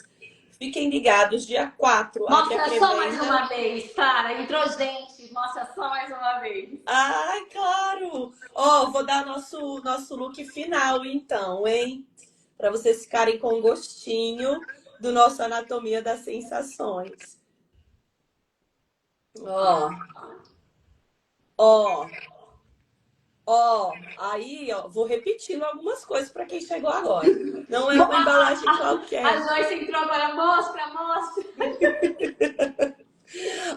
Fiquem ligados, dia 4 abre a Mostra só mais pré-venda. uma vez, Clara. Entrou gente. Mostra só mais uma vez. Ai, claro! Ó, vou dar nosso look final, então, hein? Para vocês ficarem com gostinho do nosso Anatomia das Sensações. Ó, ó, ó. Aí, ó, vou repetindo algumas coisas para quem chegou agora. Não é uma embalagem A qualquer. Joyce entrou agora. Mostra, mostra.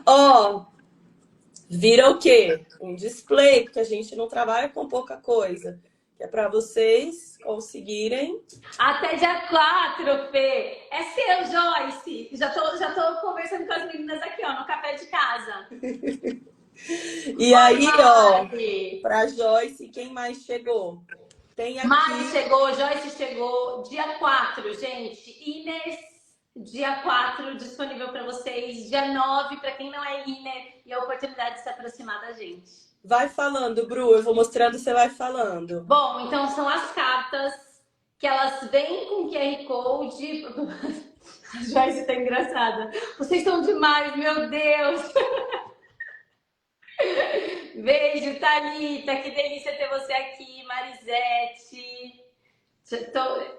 Ó, vira o quê? Um display, porque a gente não trabalha com pouca coisa. Que é para vocês conseguirem. Até dia 4, Fê. É seu, Joyce. Já tô conversando com as meninas aqui, ó, no café de casa. E aí, ó, Mari. para Joyce, quem mais chegou? Tem aqui. Mari chegou, Joyce chegou. Dia 4, gente. Inês, dia 4, disponível para vocês. Dia 9, para quem não é Inês, e a oportunidade de se aproximar da gente. Vai falando, Bru, eu vou mostrando, você vai falando. Bom, então são as cartas que elas vêm com QR Code. A Joyce tá engraçada. Vocês são demais, meu Deus! Beijo, Thalita, que delícia ter você aqui, Marisete.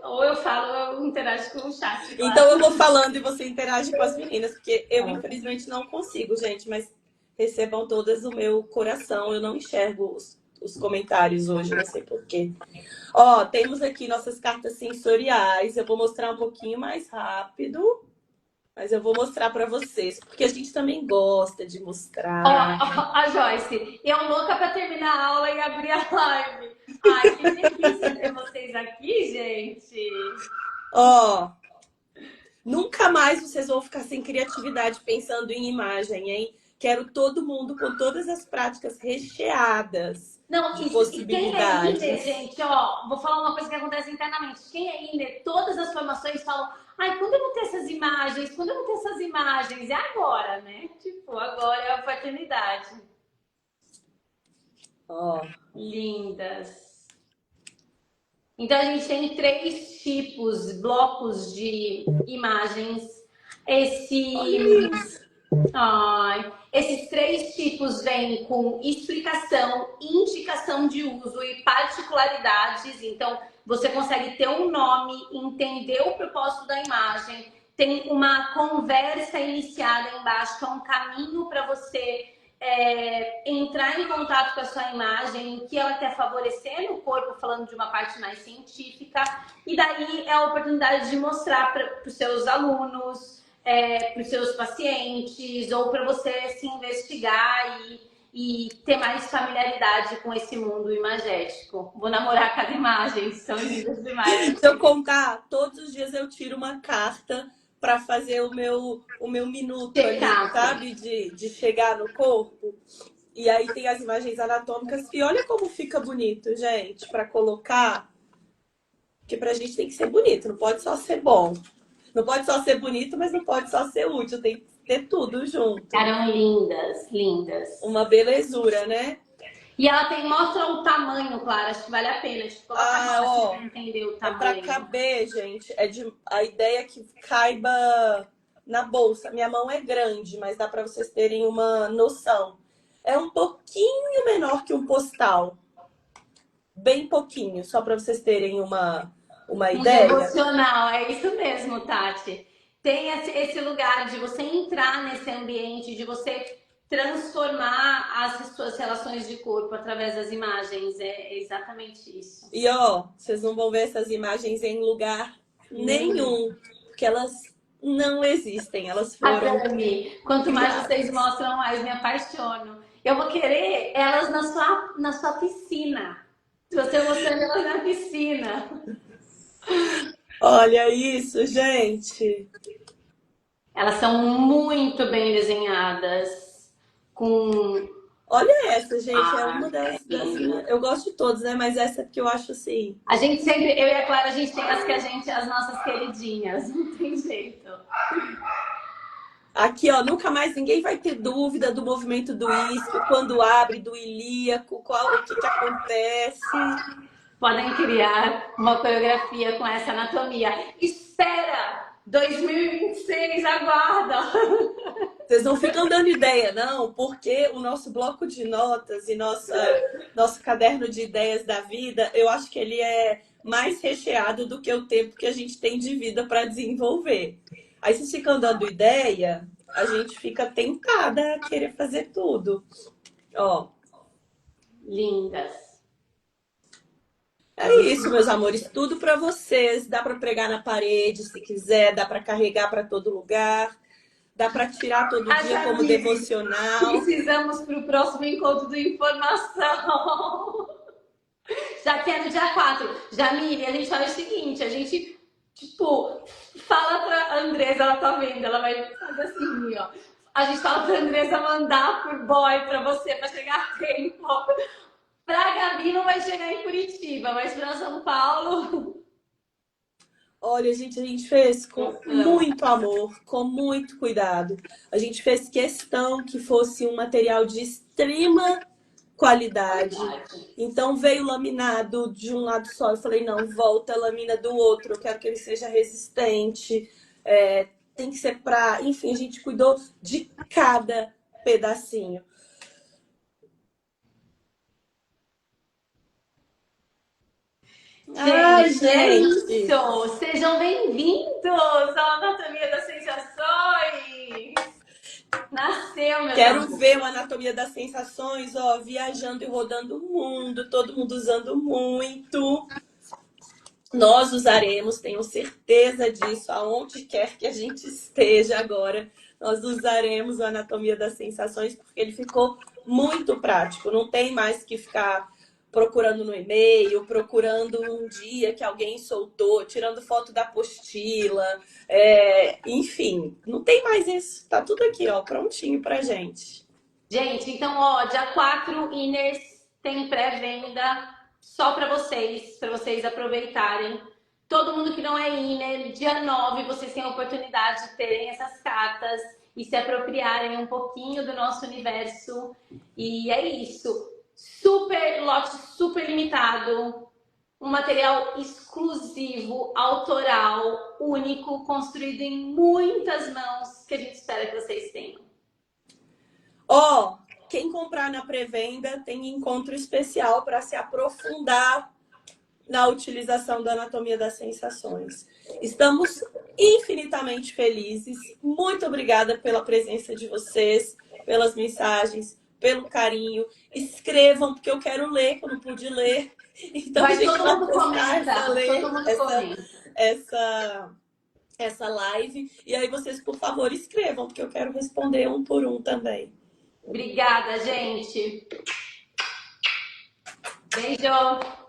Ou eu falo, ou eu interajo com o chat. Claro. Então eu vou falando e você interage com as meninas, porque eu infelizmente não consigo, gente, mas recebam todas o meu coração, eu não enxergo os comentários hoje, não sei porquê. Ó, temos aqui nossas cartas sensoriais, eu vou mostrar um pouquinho mais rápido. Mas eu vou mostrar para vocês, porque a gente também gosta de mostrar. Ó, a Joyce, eu louca para terminar a aula e abrir a live. Ai, que delícia ter vocês aqui, gente. Ó, nunca mais vocês vão ficar sem criatividade pensando em imagem, hein? Quero todo mundo com todas as práticas recheadas. Não, de isso, possibilidades. E quem é Iner, gente, ó, vou falar uma coisa que acontece internamente. Quem é Iner, todas as formações falam, ai, quando eu vou ter essas imagens? Quando eu vou ter essas imagens? É agora, né? Tipo, agora é a oportunidade. Ó. Lindas. Então, a gente tem 3 tipos, blocos de imagens. Esses 3 tipos vêm com explicação, indicação de uso e particularidades. Então, você consegue ter um nome, entender o propósito da imagem. Tem uma conversa iniciada embaixo, que é um caminho para você entrar em contato com a sua imagem, o que ela quer favorecer no corpo, falando de uma parte mais científica, e daí é a oportunidade de mostrar para os seus alunos, para os seus pacientes, ou para você se investigar e ter mais familiaridade com esse mundo imagético. Vou namorar cada imagem, são lindas demais. Se eu contar, todos os dias eu tiro uma carta para fazer o meu minuto ali, sabe? De chegar no corpo. E aí tem as imagens anatômicas. E olha como fica bonito, gente, para colocar. Porque pra gente tem que ser bonito, não pode só ser bom. Não pode só ser bonito, mas não pode só ser útil. Tem que ter tudo junto. Ficaram lindas, lindas. Uma belezura, né? E ela mostra o tamanho, Clara, acho que vale a pena. Tipo, coloca pra entender o tamanho. É pra caber, gente. A ideia é que caiba na bolsa. Minha mão é grande, mas dá pra vocês terem uma noção. É um pouquinho menor que um postal. Bem pouquinho, só pra vocês terem uma ideia. Devocional, é isso mesmo, Tati. Tem esse lugar de você entrar nesse ambiente, de você transformar as suas relações de corpo através das imagens. É exatamente isso. E vocês não vão ver essas imagens em lugar nenhum, porque elas não existem, elas foram... Quanto mais vocês mostram, mais me apaixono. Eu vou querer elas na sua piscina. Se você mostrando elas na piscina. Olha isso, gente. Elas são muito bem desenhadas. Olha essa, gente. É uma das... Eu gosto de todas, né? Mas essa é porque eu acho assim... A gente sempre... Eu e a Clara, a gente tem as nossas queridinhas. Não tem jeito. Aqui, nunca mais ninguém vai ter dúvida do movimento do isquio, quando abre, do ilíaco, o que acontece. Podem criar uma coreografia com essa anatomia. Espera! 2026, aguarda! Vocês não ficam dando ideia, não, porque o nosso bloco de notas e nosso caderno de ideias da vida, eu acho que ele é mais recheado do que o tempo que a gente tem de vida para desenvolver. Aí vocês ficam dando ideia, a gente fica tentada a querer fazer tudo. Lindas. É isso, meus amores, tudo para vocês. Dá para pregar na parede, se quiser, dá para carregar para todo lugar, dá para tirar todo dia como devocional. Precisamos para o próximo encontro do Informação. Já que é no dia 4. Jamile, a gente faz o seguinte, a gente, fala pra Andresa, ela tá vendo, ela vai fazer assim, ó. A gente fala pra Andresa mandar por boy pra você, pra chegar a tempo. Pra Gabi não vai chegar em Curitiba, mas pra São Paulo... Olha, gente, a gente fez com muito amor, com muito cuidado. A gente fez questão que fosse um material de extrema qualidade. Então veio laminado de um lado só. Eu falei, não, volta a lamina do outro. Eu quero que ele seja resistente. Tem que ser pra... Enfim, a gente cuidou de cada pedacinho. Gente, é isso! Sejam bem-vindos à Anatomia das Sensações! Nasceu, meu Quero ver uma Anatomia das Sensações, viajando e rodando o mundo, todo mundo usando muito. Nós usaremos, tenho certeza disso, aonde quer que a gente esteja agora, nós usaremos a Anatomia das Sensações, porque ele ficou muito prático. Não tem mais que ficar procurando no e-mail, procurando um dia que alguém soltou, tirando foto da apostila, enfim, não tem mais isso. Tá tudo aqui, prontinho pra gente. Gente, então, dia 4, Inners tem pré-venda só para vocês aproveitarem. Todo mundo que não é Inner, dia 9, vocês têm a oportunidade de terem essas cartas e se apropriarem um pouquinho do nosso universo. E é isso. Lote super limitado, um material exclusivo, autoral, único, construído em muitas mãos, que a gente espera que vocês tenham. Quem comprar na pré-venda tem encontro especial para se aprofundar na utilização da Anatomia das Sensações. Estamos infinitamente felizes. Muito obrigada pela presença de vocês, pelas mensagens, pelo carinho. Escrevam, porque eu quero ler, que eu não pude ler. Então a Vai gente todo vai mundo postar comenta, todo mundo comenta. essa, essa live. E aí vocês, por favor, escrevam, porque eu quero responder um por um também. Obrigada, gente. Beijo.